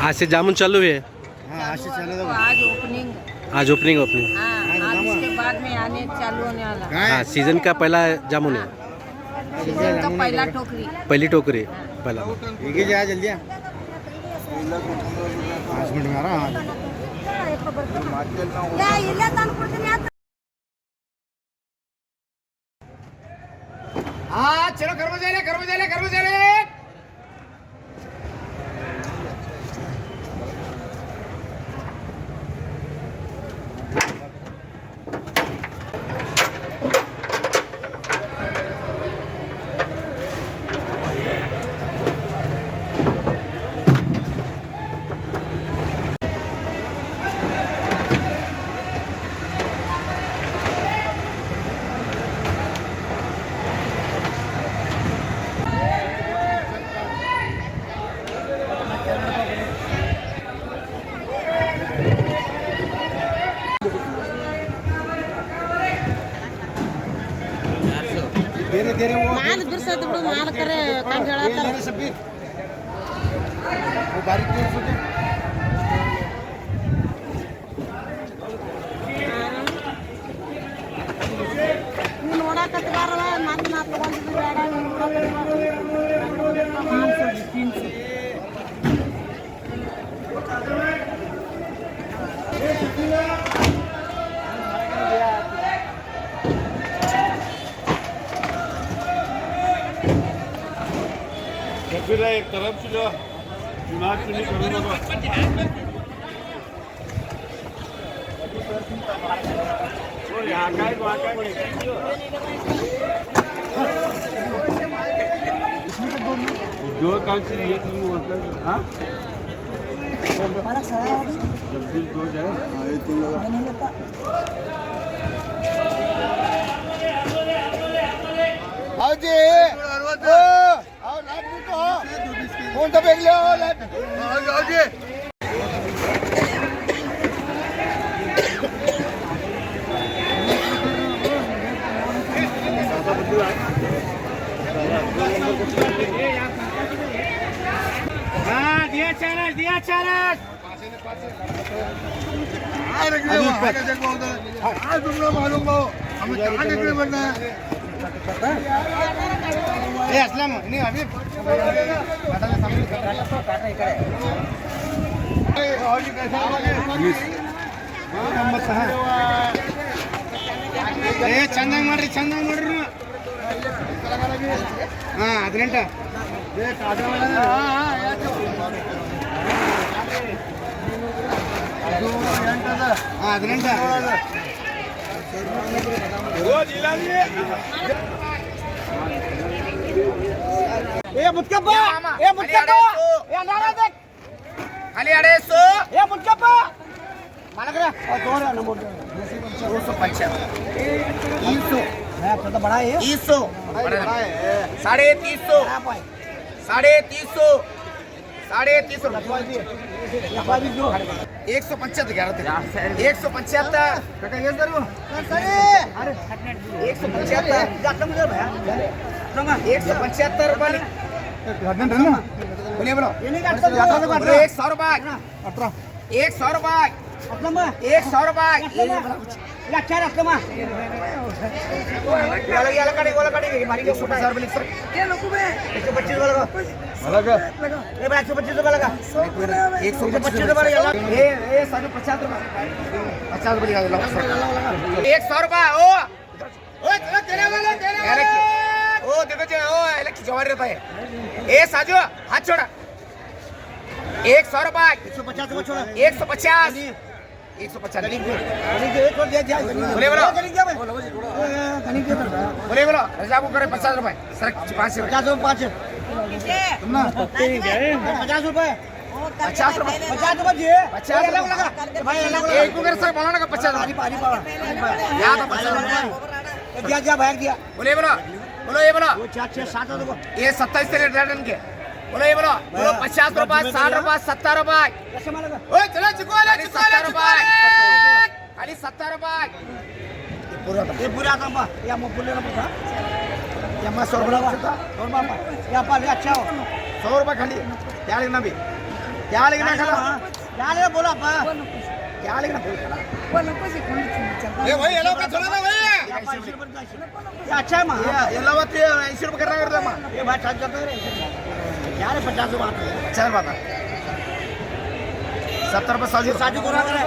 आज से जामुन चालू है। हाँ आज से चले दो। आज ओपनिंग आज इसके बाद में आने चालू होने वाला। हाँ सीजन का पहला जामुन है। सीजन का पहला टोकरी। पहली टोकरी पहला। ठीक है जा जल्दी 5 मिनट में आ रहा। हाँ चलो कर्मचारी ಮಾಲ್ ಬಿರ್ಸದ್ ಬಿಡು ಮಾಲಕರೇ ಕಂಡು ಹೇಳತ್ತಾರ ನೀವು ನೋಡಕತ್ತಾರವ ಮತ್ತೆ ನಾ ತಗೊಂಡಿದ್ದು ಬೇಡ फिर एक तरफ से जो चुनाव चुनी करूँगा तो यहाँ का है वहाँ का जो काउंसिल ये तुम मतलब हाँ जल्दी दो जाए आओ जी आओ लाइट भी तो फोन तो देख लियो लाइट आओ जी हाँ दिया चैनल तुमने मालूम हो हमें कहाँ निकले बनना है ए असलम नहीं अभी ಚಂದಂಗ್ ಮಾಡ್ರಿ ಹಾ 18 ये मुत्कप्पा खाली अडेसो ये मुत्कप्पा मालकरा और नंबर 255 300 बड़ा है 300 350 175 ग्यारह 175 रुपये बोलिए बोलो 100 रुपये 100 रुपये जवारी रहता है ए साजो हाथ छोड़ा 100 रुपये 150 बोले बोलो रजा को करे 50 रुपए सर 5 50 एक को सर बोला ना 50 बोले बोलो ये बोलो ये 27 से रिटर्न के बोलो ये बोलो 50 रुपए 60 रुपए 70 रुपए चलो खाली 70 रुपए ये पूरा काम या मैं बोले ना या मैं 100 रुपए या पाले अच्छा हो 100 रुपए खाली क्या लेना भी क्या लेना खाना क्या लेना बोला पा क्या लेना बोल ए भाई ये लोग का थोड़ा ना भाई ये अच्छा है मां ये लवत 80 रुपए करना करता मां ये भाई चार्ज करता रे क्या रे 50 बात चल बात 70 रुपए साजू करा करे